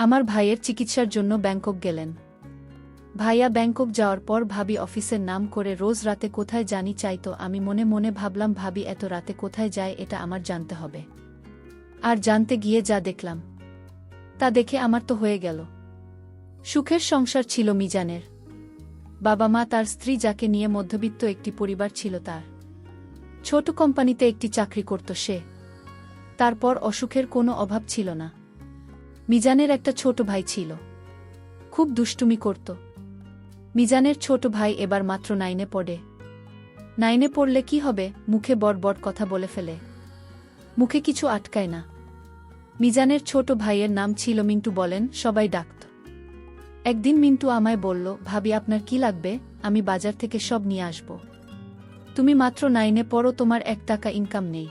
আমার ভাইয়ের চিকিৎসার জন্য ব্যাংকক গেলেন। ভাইয়া ব্যাংকক যাওয়ার পর ভাবি অফিসের নাম করে রোজ রাতে কোথায় জানি চাইতো। আমি মনে মনে ভাবলাম, ভাবি এত রাতে কোথায় যায় এটা আমার জানতে হবে। আর জানতে গিয়ে যা দেখলাম তা দেখে আমার তো হয়ে গেল। সুখের সংসার ছিল মিজানের। বাবা মা, তার স্ত্রী, যাকে নিয়ে মধ্যবিত্ত একটি পরিবার ছিল তার। ছোট কোম্পানিতে একটি চাকরি করত সে। তারপর অসুখের কোনো অভাব ছিল না। মিজানের একটা ছোট ভাই ছিল, খুব দুষ্টুমি করত। মিজানের ছোট ভাই এবার মাত্র 9-এ পড়ে। 9-এ পড়লে কি হবে, মুখে বড় বড় কথা বলে ফেলে, মুখে কিছু আটকায় না। মিজানের ছোট ভাইয়ের নাম ছিল মিন্টু, বলেন সবাই ডাকত। একদিন মিন্টু আমায় বলল, ভাবি আপনার কি লাগবে, আমি বাজার থেকে সব নিয়ে আসব। তুমি মাত্র 9-এ পড়ো, তোমার 1 টাকা ইনকাম নেই,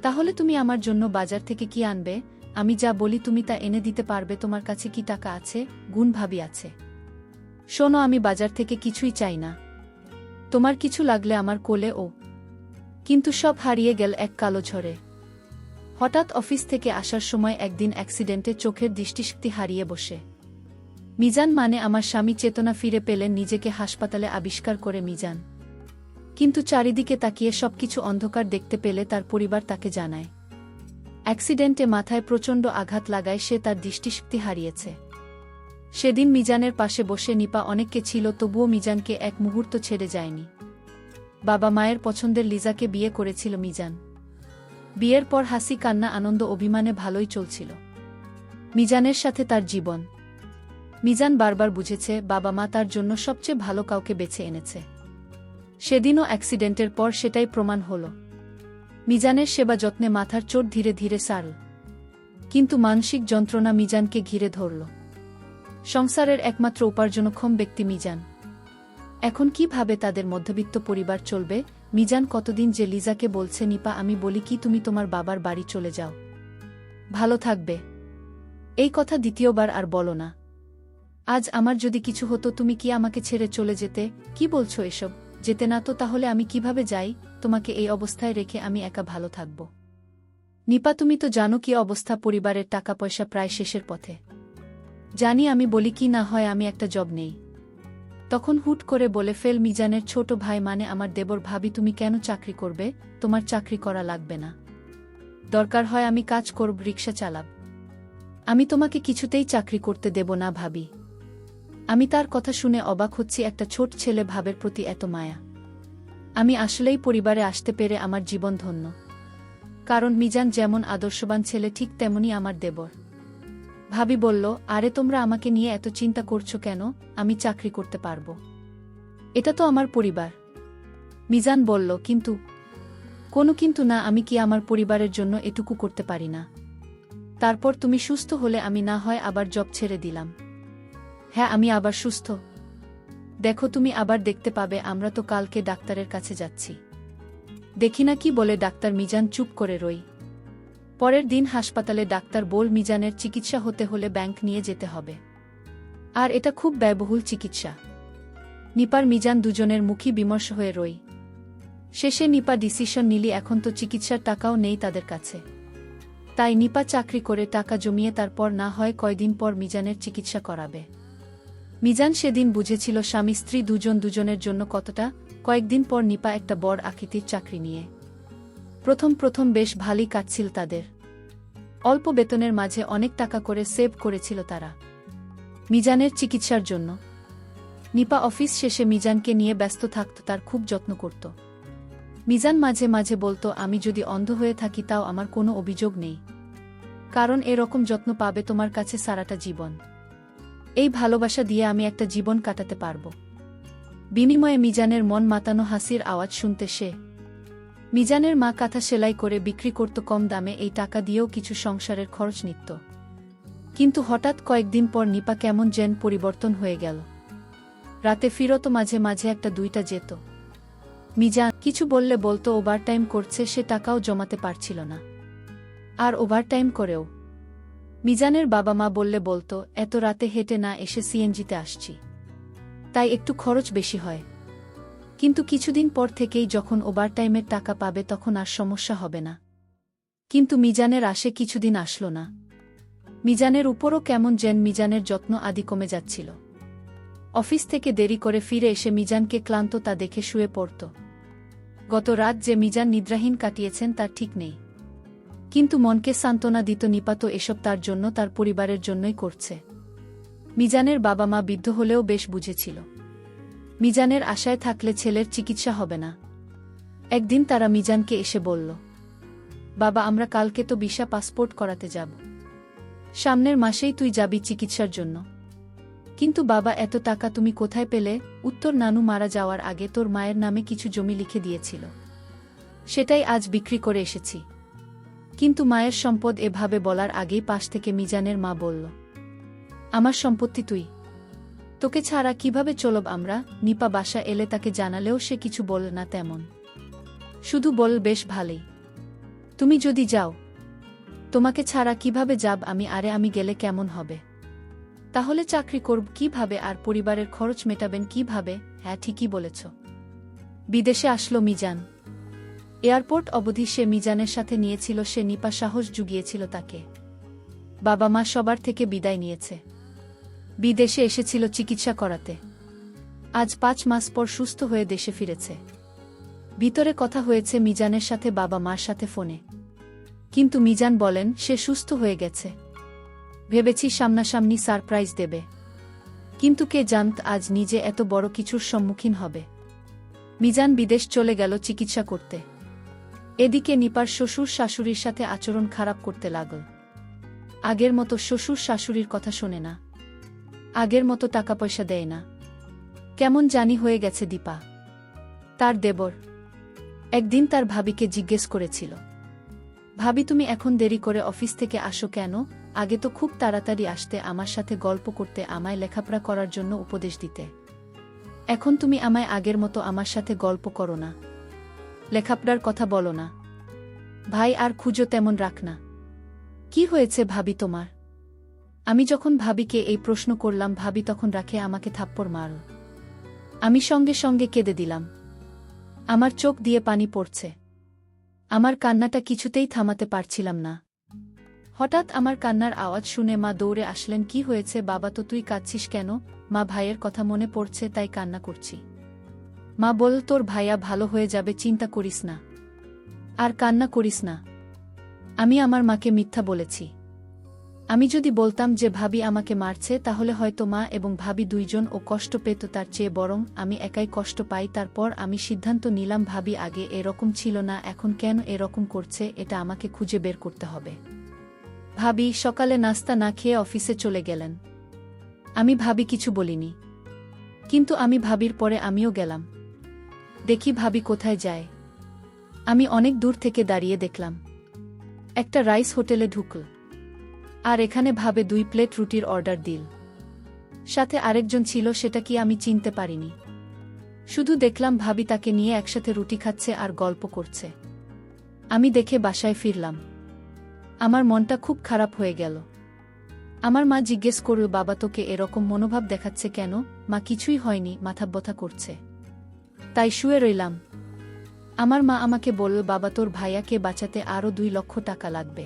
তাহলে তুমি আমার জন্য বাজার থেকে কি আনবে? আমি যা বলি তুমি তা এনে দিতে পারবে? তোমার কাছে কি টাকা আছে? গুণ ভাবি আছে। শোনো, আমি বাজার থেকে কিছুই চাই না, তোমার কিছু লাগলে আমার কোলে ও। কিন্তু সব হারিয়ে গেল এক কালো ঝড়ে। হঠাৎ অফিস থেকে আসার সময় একদিন অ্যাক্সিডেন্টে চোখের দৃষ্টিশক্তি হারিয়ে বসে মিজান, মানে আমার স্বামী, চেতনা ফিরে পেলেন। নিজেকে হাসপাতালে আবিষ্কার করে মিজান কিন্তু চারিদিকে তাকিয়ে সবকিছু অন্ধকার দেখতে পেলে তার পরিবার তাকে জানায় অ্যাক্সিডেন্টে মাথায় প্রচণ্ড আঘাত লাগায় সে তার দৃষ্টিশক্তি হারিয়েছে। সেদিন মিজানের পাশে বসে নিপা অনেককে ছিল, তবুও মিজানকে এক মুহূর্ত ছেড়ে যায়নি। বাবা মায়ের পছন্দের লিজাকে বিয়ে করেছিল মিজান। বিয়ের পর হাসি কান্না আনন্দ অভিমানে ভালোই চলছিল মিজানের সাথে তার জীবন। মিজান বারবার বুঝেছে বাবা মা তার জন্য সবচেয়ে ভালো কাউকে বেছে এনেছে। সেদিনও অ্যাক্সিডেন্টের পর সেটাই প্রমাণ হল। মিজানের সেবা যত্নে মাথার চোট ধীরে ধীরে সারল, কিন্তু মানসিক যন্ত্রণা মিজানকে ঘিরে ধরল। সংসারের একমাত্র উপার্জনক্ষম ব্যক্তি মিজান। এখন কিভাবে তাদের মধ্যবিত্ত পরিবার চলবে? মিজান কতদিন যে লিজাকে বলছে, নিপা আমি বলি কি, তুমি তোমার বাবার বাড়ি চলে যাও, ভালো থাকবে। এই কথা দ্বিতীয়বার আর বলো না। আজ আমার যদি কিছু হতো তুমি কি আমাকে ছেড়ে চলে যেতে? কি বলছো এসব? যেতে না তো তাহলে আমি কিভাবে যাই? তোমাকে এই অবস্থায় রেখে আমি একা ভালো থাকব? নিপা তুমি তো জানো কি অবস্থা, পরিবারের টাকা পয়সা প্রায় শেষের পথে। জানি, আমি বলি কি না হয় আমি একটা জব নেই। তখন হুট করে বলে ফেল মিজানের ছোট ভাই, মানে আমার দেবর, ভাবি তুমি কেন চাকরি করবে? তোমার চাকরি করা লাগবে না, দরকার হয় আমি কাজ করব, রিকশা চালাব। আমি তোমাকে কিছুতেই চাকরি করতে দেব না ভাবি। আমি তার কথা শুনে অবাক হচ্ছি, একটা ছোট ছেলে ভাবের প্রতি এত মায়া। আমি আসলেই পরিবারে আসতে পেরে আমার জীবন ধন্য। কারণ মিজান যেমন আদর্শবান ছেলে ঠিক তেমনি আমার দেবর। ভাবি বলল, আরে তোমরা আমাকে নিয়ে এত চিন্তা করছো কেন? আমি চাকরি করতে পারবো, এটা তো আমার পরিবার। মিজান বলল, কিন্তু? কোনো কিন্তু না, আমি কি আমার পরিবারের জন্য এটুকু করতে পারি না? তারপর তুমি সুস্থ হলে আমি না হয় আবার জব ছেড়ে দিলাম। হ্যাঁ, আমি আবার সুস্থ, দেখো তুমি আবার দেখতে পাবে। আমরা তো কালকে ডাক্তারের কাছে যাচ্ছি, দেখি না কি বলে ডাক্তার। মিজান চুপ করে রই। পরের দিন হাসপাতালে ডাক্তার বল, মিজানের চিকিৎসা হতে হলে ব্যাংক নিয়ে যেতে হবে, আর এটা খুব ব্যয়বহুল চিকিৎসা। নিপার মিজান দুজনের মুখী বিমর্ষ হয়ে রই। শেষে নিপা ডিসিশন নিলি, এখন তো চিকিৎসার টাকাও নেই তাদের কাছে। তাই নিপা চাকরি করে টাকা জমিয়ে তারপর না হয় কয়দিন পর মিজানের চিকিৎসা করাবে। মিজান সেদিন বুঝেছিল স্বামী স্ত্রী দুজন দুজনের জন্য কতটা। কয়েকদিন পর নিপা একটা বড় আকৃতির চাকরি নিয়ে। প্রথম বেশ ভালোই কাটছিল তাদের। অল্প বেতনের মাঝে অনেক টাকা করে সেভ করেছিল তারা মিজানের চিকিৎসার জন্য। নিপা অফিস শেষে মিজানকে নিয়ে ব্যস্ত থাকত, তার খুব যত্ন করত। মিজান মাঝে মাঝে বলতো, আমি যদি অন্ধ হয়ে থাকি তাও আমার কোনো অভিযোগ নেই, কারণ এরকম যত্ন পাবে তোমার কাছে সারাটা জীবন। এই ভালোবাসা দিয়ে আমি একটা জীবন কাটাতে পারব। বিনিময়ে মিজানের মন মাতানো হাসির আওয়াজ শুনতে সে। মিজানের মা কাঁথা সেলাই করে বিক্রি করত কম দামে, এই টাকা দিয়েও কিছু সংসারের খরচ নিত। কিন্তু হঠাৎ কয়েকদিন পর নিপা কেমন যেন পরিবর্তন হয়ে গেল। রাতে ফিরত, মাঝে মাঝে একটা দুইটা যেত। মিজান কিছু বললে বলতো ওভারটাইম করছে, সে টাকাও জমাতে পারছিল না। আর ওভারটাইম করেও মিজানের বাবা মা বললে বলতো, এত রাতে হেঁটে না এসে সিএনজিতে আসছি, তাই একটু খরচ বেশি হয়। কিন্তু কিছুদিন পর থেকেই যখন ওভারটাইমের টাকা পাবে তখন আর সমস্যা হবে না। কিন্তু মিজানের আসে কিছুদিন আসলো না। মিজানের উপরও কেমন যেন মিজানের যত্ন আদি কমে যাচ্ছিল। অফিস থেকে দেরি করে ফিরে এসে মিজানকে ক্লান্ত তা দেখে শুয়ে পড়ত। গত রাত যে মিজান নিদ্রাহীন কাটিয়েছেন তার ঠিক নেই, কিন্তু মনকে সান্ত্বনা দিত নিপা তো এসব তার জন্য, তার পরিবারের জন্যই করছে। মিজানের বাবা মা বৃদ্ধ হলেও বেশ বুঝেছিল মিজানের আশায় থাকলে ছেলের চিকিৎসা হবে না। একদিন তারা মিজানকে এসে বলল, বাবা আমরা কালকে তো ভিসা পাসপোর্ট করাতে যাব, সামনের মাসেই তুই যাবি চিকিৎসার জন্য। কিন্তু বাবা এত টাকা তুমি কোথায় পেলে? উত্তর, নানু মারা যাওয়ার আগে তোর মায়ের নামে কিছু জমি লিখে দিয়েছিল, সেটাই আজ বিক্রি করে এসেছি। কিন্তু মায়ের সম্পদ এভাবে বলার আগেই পাশ থেকে মিজানের মা বলল, আমার সম্পত্তি তুই, তোকে ছাড়া কিভাবে চলব আমরা? নিপা বাসা এলে তাকে জানালেও সে কিছু বল না তেমন, শুধু বল বেশ ভালোই, তুমি যদি যাও তোমাকে ছাড়া কিভাবে যাব আমি? আরে আমি গেলে কেমন হবে? তাহলে চাকরি করব কিভাবে আর পরিবারের খরচ মেটাবেন কিভাবে? হ্যাঁ ঠিকই বলেছ। বিদেশে আসলো মিজান। এয়ারপোর্ট অবধি সে মিজানের সাথে নিয়েছিল, সে নিপা সাহস জুগিয়েছিল তাকে। বাবা মা সবার থেকে বিদায় নিয়েছে, বিদেশে এসেছিল চিকিৎসা করাতে। আজ 5 মাস পর সুস্থ হয়ে দেশে ফিরেছে। ভিতরে কথা হয়েছে মিজানের সাথে বাবা মার সাথে ফোনে, কিন্তু মিজান বলেন সে সুস্থ হয়ে গেছে। ভেবেছি সামনাসামনি সারপ্রাইজ দেবে, কিন্তু কে জানত আজ নিজে এত বড় কিছুর সম্মুখীন হবে। মিজান বিদেশ চলে গেল চিকিৎসা করতে। এদিকে নিপার শ্বশুর শাশুড়ির সাথে আচরণ খারাপ করতে লাগল। আগের মতো শ্বশুর শাশুড়ির কথা শোনে না, আগের মতো টাকা পয়সা দেয় না, কেমন জানি হয়ে গেছে দীপা। তার দেবর একদিন তার ভাবিকে জিজ্ঞেস করেছিল, ভাবি তুমি এখন দেরি করে অফিস থেকে আসো কেন? আগে তো খুব তাড়াতাড়ি আসতে, আমার সাথে গল্প করতে, আমায় লেখাপড়া করার জন্য উপদেশ দিতে। এখন তুমি আমায় আগের মতো আমার সাথে গল্প করো না, লেখাপড়ার কথা বলো না, ভাই আর খুঁজো তেমন রাখ না। কি হয়েছে ভাবি তোমার? আমি যখন ভাবিকে এই প্রশ্ন করলাম, ভাবি তখন রাখে আমাকে থাপ্পড় মারল। আমি সঙ্গে সঙ্গে কেঁদে দিলাম, আমার চোখ দিয়ে পানি পড়ছে, আমার কান্নাটা কিছুতেই থামাতে পারছিলাম না। হঠাৎ আমার কান্নার আওয়াজ শুনে মা দৌড়ে আসলেন। কি হয়েছে বাবা? তো তুই কাঁদছিস কেন? মা, ভাইয়ের কথা মনে পড়ছে তাই কান্না করছি। মা বলল, তোর ভাইয়া ভালো হয়ে যাবে, চিন্তা করিস না, আর কান্না করিস না। আমি আমার মাকে মিথ্যা বলেছি। আমি যদি বলতাম যে ভাবি আমাকে মারছে, তাহলে হয়তো মা এবং ভাবি দুইজন ও কষ্ট পেত, তার চেয়ে বরং আমি একাই কষ্ট পাই। তারপর আমি সিদ্ধান্ত নিলাম ভাবি আগে এরকম ছিল না, এখন কেন এরকম করছে এটা আমাকে খুঁজে বের করতে হবে। ভাবি সকালে নাস্তা না খেয়ে অফিসে চলে গেলেন। আমি ভাবি কিছু বলিনি, কিন্তু আমি ভাবির পরে আমিও গেলাম। দেখি ভাবি কোথায় যায়। আমি অনেক দূর থেকে দাঁড়িয়ে দেখলাম একটা রাইস হোটেলে ঢুকল, আর এখানে ভাবে 2 প্লেট রুটির অর্ডার দিল। সাথে আরেকজন ছিল, সেটা কি আমি চিনতে পারিনি। শুধু দেখলাম ভাবি তাকে নিয়ে একসাথে রুটি খাচ্ছে আর গল্প করছে। আমি দেখে বাসায় ফিরলাম, আমার মনটা খুব খারাপ হয়ে গেল। আমার মা জিজ্ঞেস করল, বাবা তোকে এরকম মনোভাব দেখাচ্ছে কেন? মা, কিছুই হয়নি, মাথা ব্যথা করছে, তাই শুয়ে রইলাম। আমার মা আমাকে বলল, বাবা তোর ভাইয়াকে বাঁচাতে আরও 2 লক্ষ টাকা লাগবে।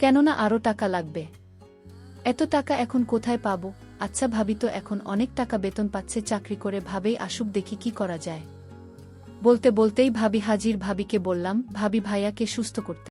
কেননা আরও টাকা লাগবে? এত টাকা এখন কোথায় পাবো? আচ্ছা ভাবি তো এখন অনেক টাকা বেতন পাচ্ছে চাকরি করে, ভাবেই আসুক, দেখি কি করা যায়। বলতে বলতেই ভাবি হাজির। ভাবিকে বললাম, ভাবি ভাইয়াকে সুস্থ করতে